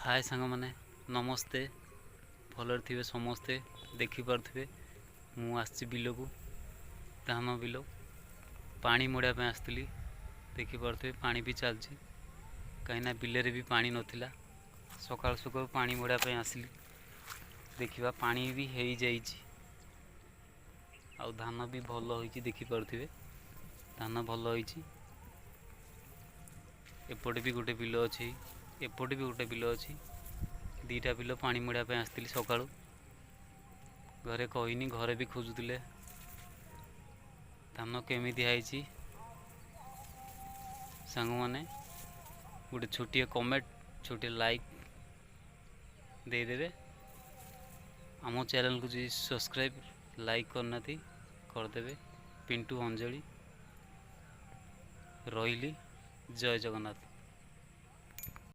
हाय सांग मैंने नमस्ते भलर थे समस्ते देखिपे मु आसी बिल को धान बिल पानी मोड़ापी आसती देखिपे पा भी चलती कहीं बिल भी पा नाला सका सका पानी मोड़ापी आसली देखा पा भी हो जाए धान भी भल हो देखिपे धान भल हो एपटे भी गोटे बिल अच्छी एपटे भी गोटे बिल अच्छी दीटा बिल पानी मोड़ापी आसती सका घरे कहनी घरे भी खोजुले धान केमी है सांग मैंने गोटे छोटे कमेंट छोटे लाइक देदेवे आम चैनल को जी सब्सक्राइब लाइक करना करदे पिंटू अंजलि रही जय जगन्नाथ।